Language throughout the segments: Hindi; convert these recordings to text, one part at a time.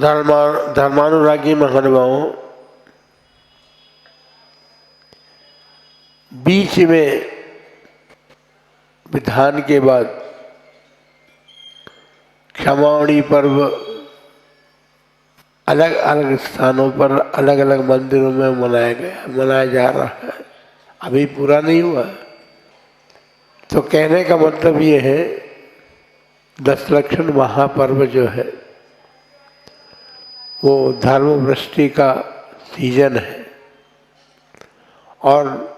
धर्मानुरागी महानुभावों, बीच में विधान के बाद क्षमावणी पर्व अलग अलग स्थानों पर अलग अलग मंदिरों में मनाया जा रहा है, अभी पूरा नहीं हुआ। तो कहने का मतलब ये है, दशलक्षण महापर्व जो है वो धर्म वृष्टि का सीजन है, और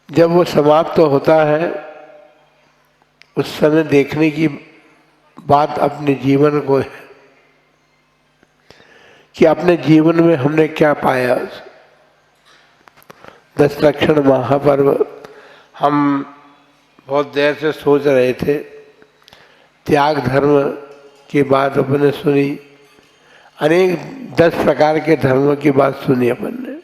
जब वो समाप्त होता है उस समय देखने की बात अपने जीवन को है कि अपने जीवन में हमने क्या पाया। दशलक्षण महापर्व हम बहुत देर से सोच रहे थे, त्याग धर्म की बात अपन ने सुनी, अनेक 10 प्रकार के धर्मों की बात सुनी अपन ने,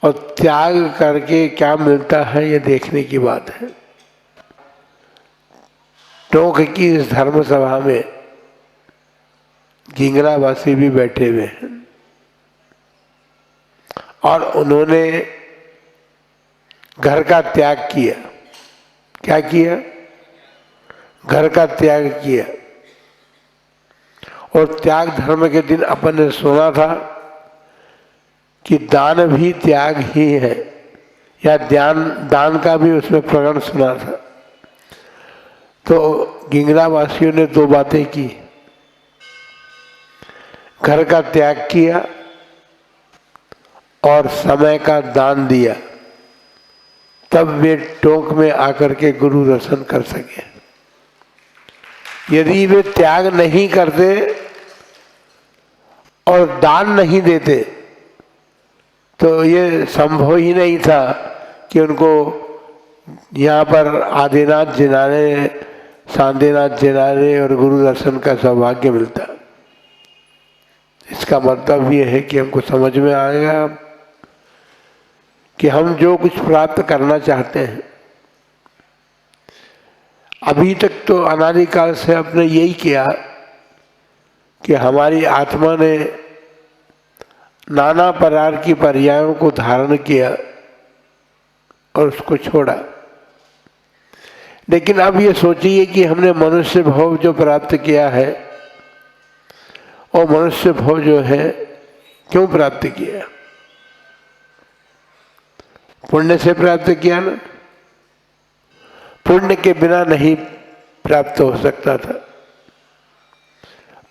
और त्याग करके क्या मिलता है ये देखने की बात है। टोंक की इस धर्म सभा में गिंगरावासी भी बैठे हुए हैं, और उन्होंने घर का त्याग किया। क्या किया? घर का त्याग किया। और त्याग धर्म के दिन अपन ने सुना था कि दान भी त्याग ही है, या दान का भी उसमें प्रकरण सुना था। तो गिंगरावासियों ने 2 बातें की, घर का त्याग किया और समय का दान दिया, तब वे टोंक में आकर के गुरु दर्शन कर सके। यदि वे त्याग नहीं करते और दान नहीं देते तो ये संभव ही नहीं था कि उनको यहाँ पर आदिनाथ जिनाने, सांदेनाथ जिनाने और गुरु दर्शन का सौभाग्य मिलता। इसका मतलब ये है कि हमको समझ में आएगा कि हम जो कुछ प्राप्त करना चाहते हैं, अभी तक तो अनादिकाल से आपने यही किया कि हमारी आत्मा ने नाना प्रकार की पर्यायों को धारण किया और उसको छोड़ा। लेकिन अब ये सोचिए कि हमने मनुष्य भाव जो प्राप्त किया है, और मनुष्य भाव जो है क्यों प्राप्त किया? पुण्य से प्राप्त किया ना। पुण्य के बिना नहीं प्राप्त हो सकता था।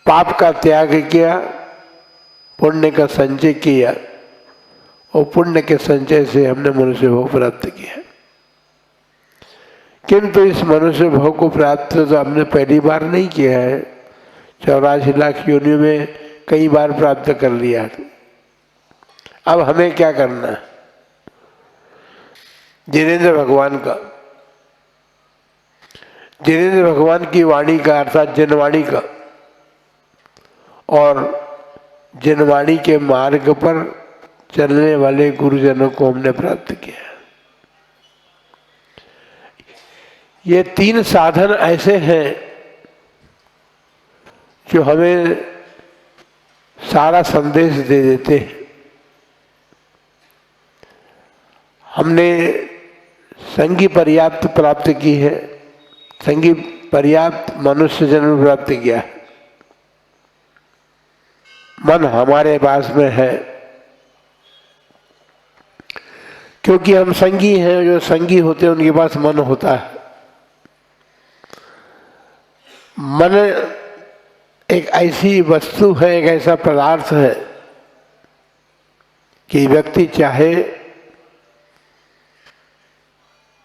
पाप का त्याग किया, पुण्य का संचय किया, और पुण्य के संचय से हमने मनुष्य भाव प्राप्त किया। किंतु इस मनुष्य भाव को प्राप्त तो हमने पहली बार नहीं किया है, 84 लाख योनियों में कई बार प्राप्त कर लिया। अब हमें क्या करना है? जिनेंद्र भगवान की वाणी का, अर्थात जनवाणी का, और जनवाणी के मार्ग पर चलने वाले गुरुजनों को हमने प्राप्त किया। ये 3 साधन ऐसे हैं जो हमें सारा संदेश दे देते हैं। हमने संगी पर्याप्त प्राप्त की है, संगी पर्याप्त मनुष्य जन्म प्राप्त किया है। मन हमारे पास में है, क्योंकि हम संगी हैं। जो संगी होते हैं उनके पास मन होता है। मन एक ऐसी वस्तु है, एक ऐसा पदार्थ है कि व्यक्ति चाहे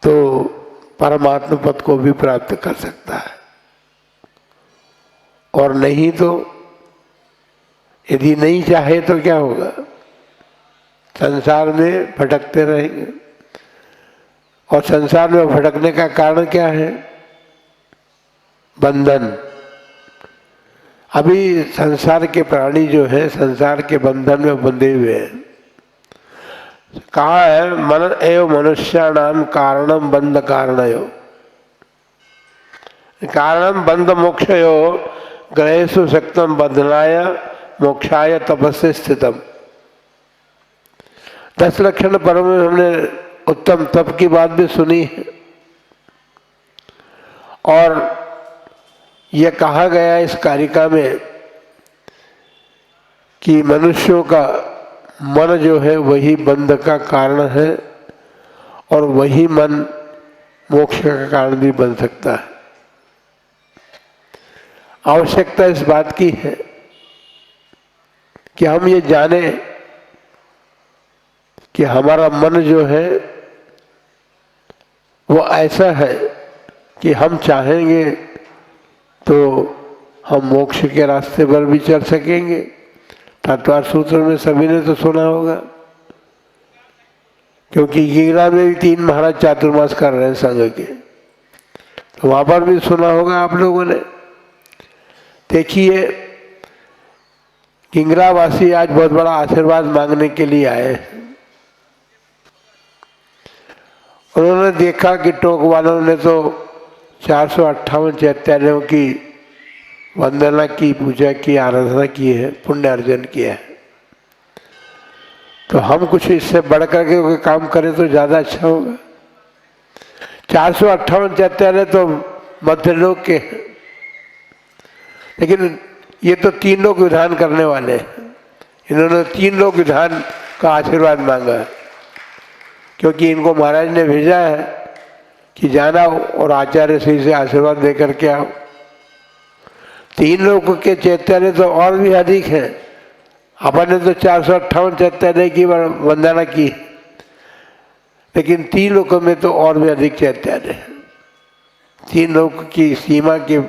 तो परमात्मा पद को भी प्राप्त कर सकता है, और नहीं तो, यदि नहीं चाहे तो क्या होगा? संसार में भटकते रहेंगे। और संसार में भटकने का कारण क्या है? बंधन। अभी संसार के प्राणी जो है संसार के बंधन में बंधे हुए हैं। कहा है, मन एव मनुष्याणाम कारणम बंध कारणयो, कारणम बंध मोक्षयो ग्रहेषु शक्तम बंधनाय मोक्षाय तपस्या स्थितम। 10 लक्षण पर्व में हमने उत्तम तप की बात भी सुनी है, और यह कहा गया इस कारिका में कि मनुष्यों का मन जो है वही बंध का कारण है, और वही मन मोक्ष का कारण भी बन सकता है। आवश्यकता इस बात की है कि हम ये जाने कि हमारा मन जो है वो ऐसा है कि हम चाहेंगे तो हम मोक्ष के रास्ते पर भी चल सकेंगे। तत्वार सूत्र में सभी ने तो सुना होगा, क्योंकि गिंगरा में भी 3 महाराज चातुर्मास कर रहे हैं संघ के, तो वहां पर भी सुना होगा आप लोगों ने। देखिए, गिंगरावासी आज बहुत बड़ा आशीर्वाद मांगने के लिए आए हैं। उन्होंने देखा कि टोक वालों ने तो 458 चैत्यालयों की वंदना की, पूजा की, आराधना की है, पुण्य अर्जन किया है। तो हम कुछ इससे बढ़ करके कोई काम करें तो ज्यादा अच्छा होगा। 458 चैत्यालय तो मध्य लोक के हैं, लेकिन ये तो 3 लोक विधान करने वाले हैं। इन्होंने 3 लोक विधान का आशीर्वाद मांगा है, क्योंकि इनको महाराज ने भेजा है कि जाना और आचार्य श्री से आशीर्वाद लेकर के आओ। 3 लोक के चैत्यालय तो और भी अधिक हैं। अपन ने तो 458 चैत्यालय की वंदना की, लेकिन 3 लोकों में तो और भी अधिक चैत्यालय है। 3 लोक की सीमा के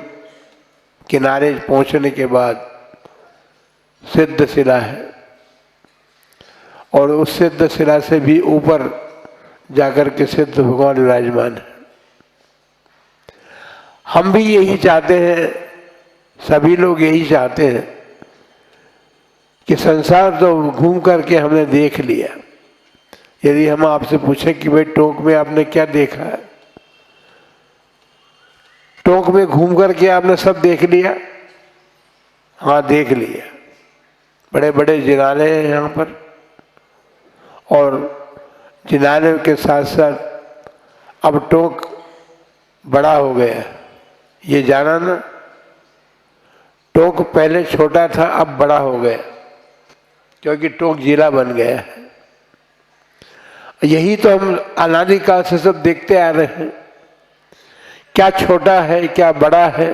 किनारे पहुंचने के बाद सिद्ध शिला है, और उस सिद्ध शिला से भी ऊपर जाकर के सिद्ध भगवान विराजमान है। हम भी यही चाहते हैं, सभी लोग यही चाहते हैं कि संसार तो घूम करके हमने देख लिया। यदि हम आपसे पूछें कि भाई टोंक में आपने क्या देखा है, टोंक में घूम करके आपने सब देख लिया? हाँ, देख लिया। बड़े बड़े जिनालय हैं यहाँ पर, और जिनालय के साथ साथ अब टोंक बड़ा हो गया। ये जाना ना, टोंक पहले छोटा था, अब बड़ा हो गया, क्योंकि टोंक जिला बन गया है। यही तो हम अनादिकाल से सब देखते आ रहे हैं, क्या छोटा है क्या बड़ा है।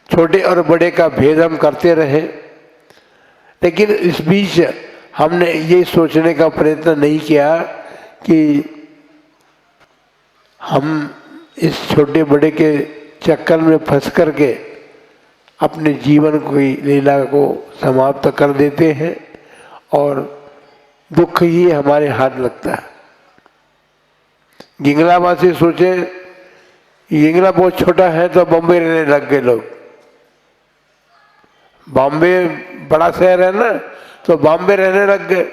छोटे और बड़े का भेद हम करते रहे, लेकिन इस बीच हमने ये सोचने का प्रयत्न नहीं किया कि हम इस छोटे बड़े के चक्कर में फंस करके अपने जीवन की लीला को समाप्त कर देते हैं, और दुख ही हमारे हाथ लगता है। गिंगलावासी सोचे गिंगला बहुत छोटा है तो बॉम्बे रहने लग गए लोग। बॉम्बे बड़ा शहर है ना, तो बॉम्बे रहने लग गए।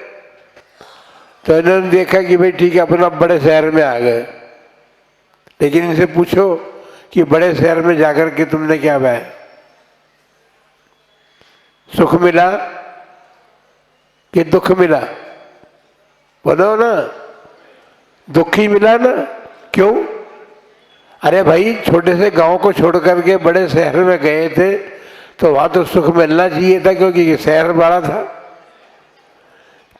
तो इन्होंने देखा कि भाई ठीक है, अपना बड़े शहर में आ गए। लेकिन इनसे पूछो कि बड़े शहर में जाकर के तुमने क्या पाया? सुख मिला कि दुख मिला? बोलो ना, दुख ही मिला ना। क्यों? अरे भाई, छोटे से गांव को छोड़ करके बड़े शहर में गए थे, तो वहां तो सुख मिलना चाहिए था, क्योंकि शहर बड़ा था।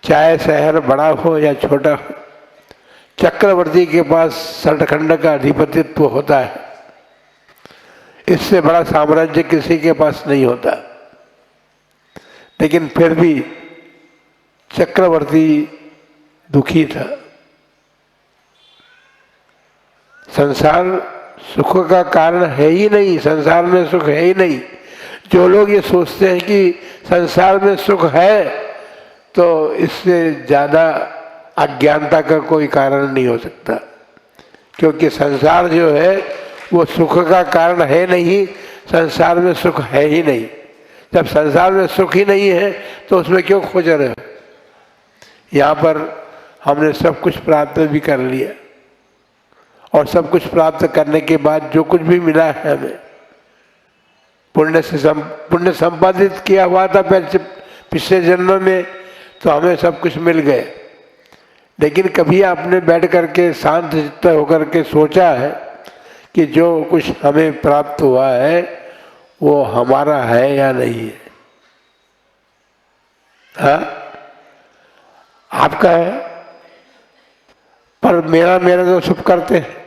चाहे शहर बड़ा हो या छोटा हो, चक्रवर्ती के पास सटखंड का अधिपतित्व होता है। इससे बड़ा साम्राज्य किसी के पास नहीं होता। लेकिन फिर भी चक्रवर्ती दुखी था। संसार सुख का कारण है ही नहीं, संसार में सुख है ही नहीं। जो लोग ये सोचते हैं कि संसार में सुख है, तो इससे ज्यादा अज्ञानता का कोई कारण नहीं हो सकता, क्योंकि संसार जो है वो सुख का कारण है नहीं, संसार में सुख है ही नहीं। जब संसार में सुख ही नहीं है तो उसमें क्यों खोज रहे हो? यहाँ पर हमने सब कुछ प्राप्त भी कर लिया, और सब कुछ प्राप्त करने के बाद जो कुछ भी मिला है हमें, पुण्य संपादित किया हुआ था पिछले जन्म में, तो हमें सब कुछ मिल गए। लेकिन कभी आपने बैठ करके शांत चित्त होकर के सोचा है कि जो कुछ हमें प्राप्त हुआ है वो हमारा है या नहीं है? हाँ, आपका है, पर मेरा मेरा तो सब करते हैं।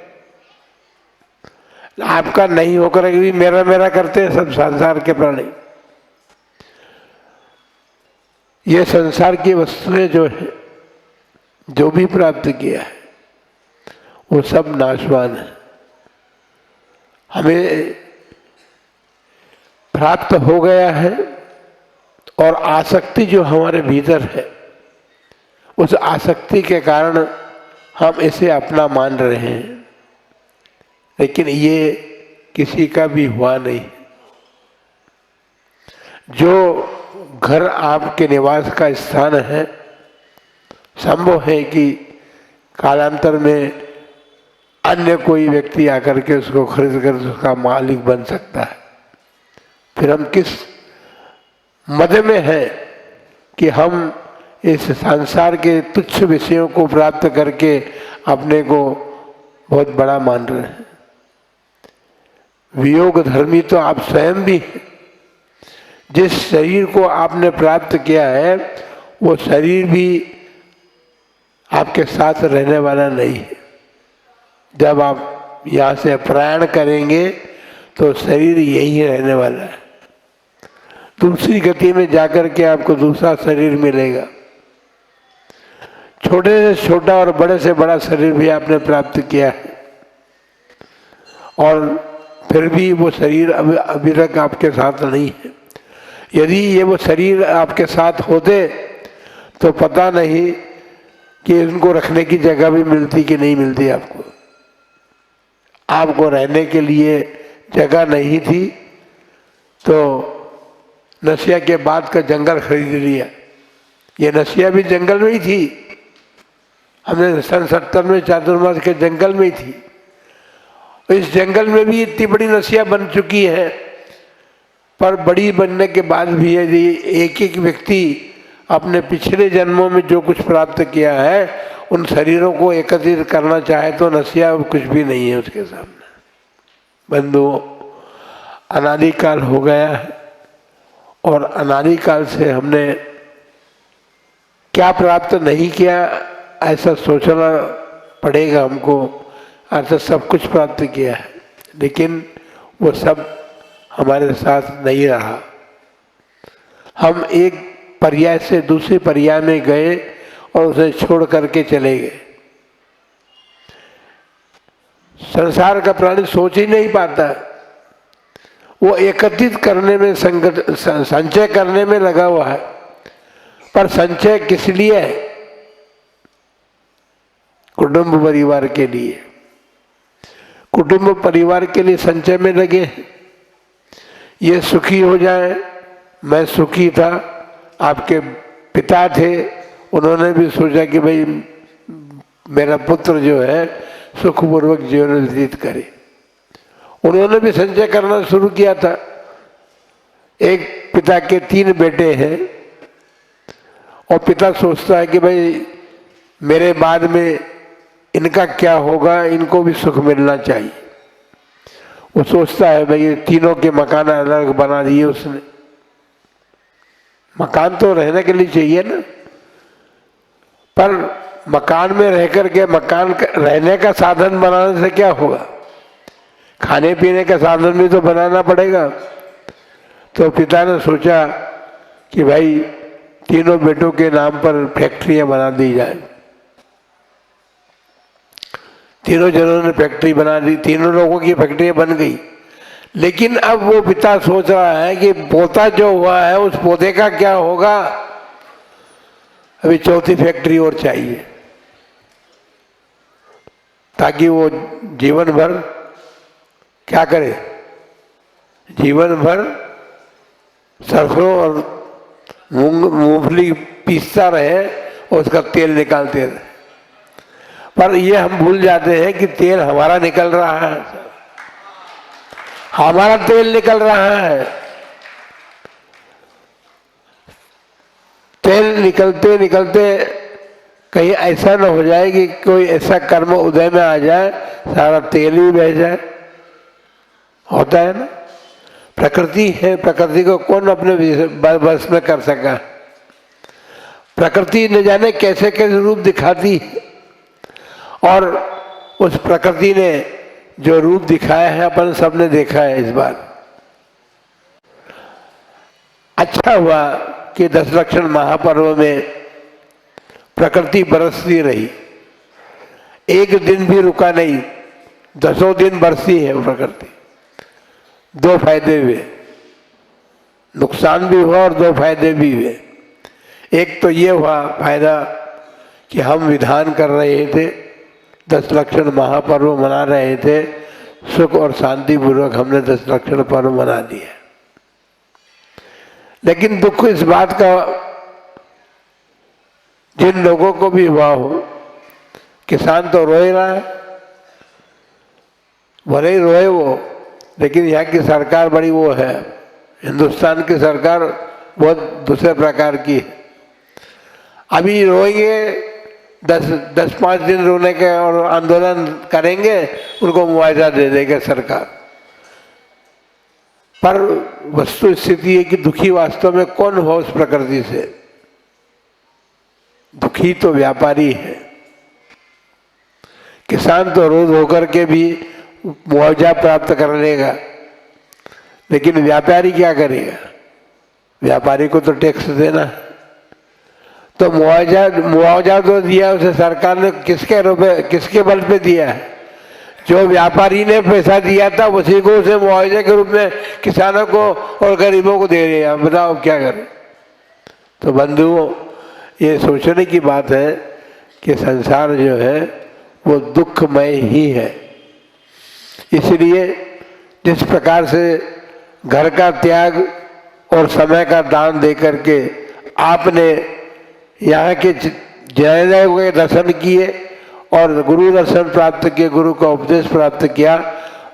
आपका नहीं होकर भी मेरा मेरा करते हैं सब संसार के प्राणी। ये संसार की वस्तुएं जो है, जो भी प्राप्त किया है वो सब नाशवान है। हमें प्राप्त हो गया है और आसक्ति जो हमारे भीतर है, उस आसक्ति के कारण हम इसे अपना मान रहे हैं, लेकिन ये किसी का भी हुआ नहीं। जो घर आपके निवास का स्थान है, संभव है कि कालांतर में अन्य कोई व्यक्ति आकर के उसको खरीद कर उसका मालिक बन सकता है। फिर हम किस मद में हैं कि हम इस संसार के तुच्छ विषयों को प्राप्त करके अपने को बहुत बड़ा मान रहे हैं। वियोग धर्मी तो आप स्वयं भी हैं। जिस शरीर को आपने प्राप्त किया है वो शरीर भी आपके साथ रहने वाला नहीं है। जब आप यहाँ से प्रयाण करेंगे तो शरीर यही रहने वाला है। दूसरी गति में जाकर के आपको दूसरा शरीर मिलेगा। छोटे से छोटा और बड़े से बड़ा शरीर भी आपने प्राप्त किया है, और फिर भी वो शरीर अभी तक आपके साथ नहीं है। यदि ये वो शरीर आपके साथ होते तो पता नहीं कि इनको रखने की जगह भी मिलती कि नहीं मिलती। आपको रहने के लिए जगह नहीं थी तो नसिया के बाद का जंगल खरीद लिया। ये नसिया भी जंगल में ही थी। हमने सन 70 में चातुर्मास के जंगल में ही थी। इस जंगल में भी इतनी बड़ी नसिया बन चुकी है, पर बड़ी बनने के बाद भी यदि एक एक व्यक्ति अपने पिछले जन्मों में जो कुछ प्राप्त किया है उन शरीरों को एकत्रित करना चाहे तो नसिया कुछ भी नहीं है उसके सामने। बंधुओं, अनादिकाल हो गया है और अनादिकाल से हमने क्या प्राप्त नहीं किया ऐसा सोचना पड़ेगा हमको। अर्थात सब कुछ प्राप्त किया है, लेकिन वो सब हमारे साथ नहीं रहा। हम एक पर्याय से दूसरे पर्याय में गए और उसे छोड़ करके चले गए। संसार का प्राणी सोच ही नहीं पाता। वो एकत्रित करने में संचय करने में लगा हुआ है, पर संचय किस लिए है? कुटुंब परिवार के लिए। कुटुंब परिवार के लिए संचय में लगे। ये सुखी हो जाए। मैं सुखी था, आपके पिता थे, उन्होंने भी सोचा कि भाई मेरा पुत्र जो है सुखपूर्वक जीवन व्यतीत करे। उन्होंने भी संचय करना शुरू किया था। एक पिता के 3 बेटे हैं और पिता सोचता है कि भाई मेरे बाद में इनका क्या होगा, इनको भी सुख मिलना चाहिए। वो सोचता है भाई तीनों के मकान अलग बना दिए उसने। मकान तो रहने के लिए चाहिए ना, पर मकान में रह करके मकान रहने का साधन बनाने से क्या होगा? खाने पीने का साधन भी तो बनाना पड़ेगा। तो पिता ने सोचा कि भाई तीनों बेटों के नाम पर फैक्ट्रियां बना दी जाए। तीनों जनों ने फैक्ट्री बना दी, तीनों लोगों की फैक्ट्रियां बन गई। लेकिन अब वो पिता सोच रहा है कि पोता जो हुआ है उस पोते का क्या होगा। अभी 4थी फैक्ट्री और चाहिए ताकि वो जीवन भर क्या करे, जीवन भर सरसों और मूंगफली पीसता रहे और उसका तेल निकालते रहे। पर ये हम भूल जाते हैं कि तेल हमारा निकल रहा है। हमारा तेल निकल रहा है, तेल निकलते निकलते कहीं ऐसा न हो जाए कि कोई ऐसा कर्म उदय में आ जाए सारा तेल ही बह जाए। होता है ना, प्रकृति है, प्रकृति को कौन अपने बस में कर सका। प्रकृति न जाने कैसे कैसे रूप दिखाती है, और उस प्रकृति ने जो रूप दिखाया है अपन सबने देखा है इस बार। अच्छा हुआ कि 10 लक्षण महापर्व में प्रकृति बरसती रही, एक दिन भी रुका नहीं, 10 दिन बरसती है प्रकृति। 2 फायदे हुए, नुकसान भी हुआ और 2 फायदे भी हुए। एक तो ये हुआ फायदा कि हम विधान कर रहे थे, 10 लक्षण महापर्व मना रहे थे, सुख और शांति पूर्वक हमने 10 लक्षण पर्व मना दिया। लेकिन दुख इस बात का जिन लोगों को भी हुआ हो, किसान तो रोए रहा है, भले ही रोए वो, लेकिन यहाँ की सरकार बड़ी वो है, हिंदुस्तान की सरकार बहुत दूसरे प्रकार की है। अभी रोएंगे 10-5 दिन रोने के और आंदोलन करेंगे, उनको मुआवजा दे देगा सरकार। पर वस्तु स्थिति है कि दुखी वास्तव में कौन हो उस प्रकृति से? दुखी तो व्यापारी है। किसान तो रोज होकर के भी मुआवजा प्राप्त कर लेगा, लेकिन व्यापारी क्या करेगा? व्यापारी को तो टैक्स देना है। तो मुआवजा तो दिया उसे सरकार ने, किसके बल पे दिया है? जो व्यापारी ने पैसा दिया था उसी को उसे मुआवजे के रूप में किसानों को और गरीबों को दे रहे हैं। बताओ क्या करें? तो बंधुओं, ये सोचने की बात है कि संसार जो है वो दुखमय ही है। इसलिए जिस प्रकार से घर का त्याग और समय का दान दे करके आपने यहाँ के जैनों के दर्शन किए और गुरु दर्शन प्राप्त किए, गुरु का उपदेश प्राप्त किया,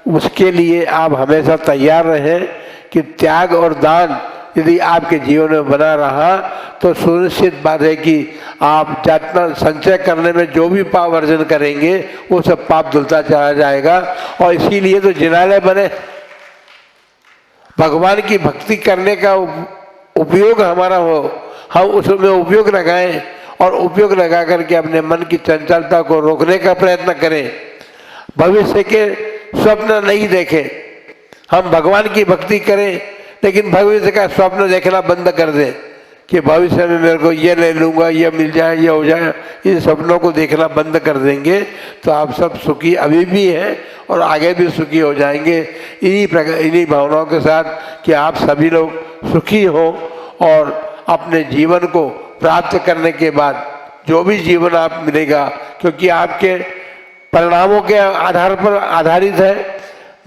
उसके लिए आप हमेशा तैयार रहें कि त्याग और दान यदि आपके जीवन में बना रहा तो सुनिश्चित बात है कि आप जितना संचय करने में जो भी पाप अर्जन करेंगे वो सब पाप धुलता चला जाएगा। और इसीलिए तो जिनालय बने, भगवान की भक्ति करने का उपयोग हमारा हो, हम उसमें उपयोग लगाएं और उपयोग लगा करके अपने मन की चंचलता को रोकने का प्रयत्न करें। भविष्य के स्वप्न नहीं देखें। हम भगवान की भक्ति करें लेकिन भविष्य का स्वप्न देखना बंद कर दें कि भविष्य में मेरे को ये ले लूँगा, ये मिल जाए, ये हो जाए। इन सपनों को देखना बंद कर देंगे तो आप सब सुखी अभी भी हैं और आगे भी सुखी हो जाएंगे। इन्हीं भावनाओं के साथ कि आप सभी लोग सुखी हों और अपने जीवन को प्राप्त करने के बाद जो भी जीवन आप मिलेगा, क्योंकि आपके परिणामों के आधार पर आधारित है।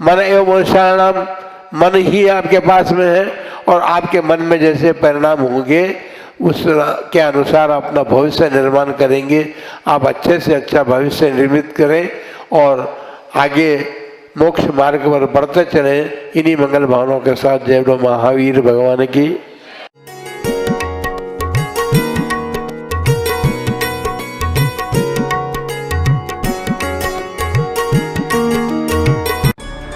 मन एवं मनुष्याणाम, मन ही आपके पास में है और आपके मन में जैसे परिणाम होंगे उस के अनुसार अपना भविष्य निर्माण करेंगे। आप अच्छे से अच्छा भविष्य निर्मित करें और आगे मोक्ष मार्ग पर बढ़ते चलें। इन्हीं मंगल भावनाओं के साथ जय बोलो महावीर भगवान की।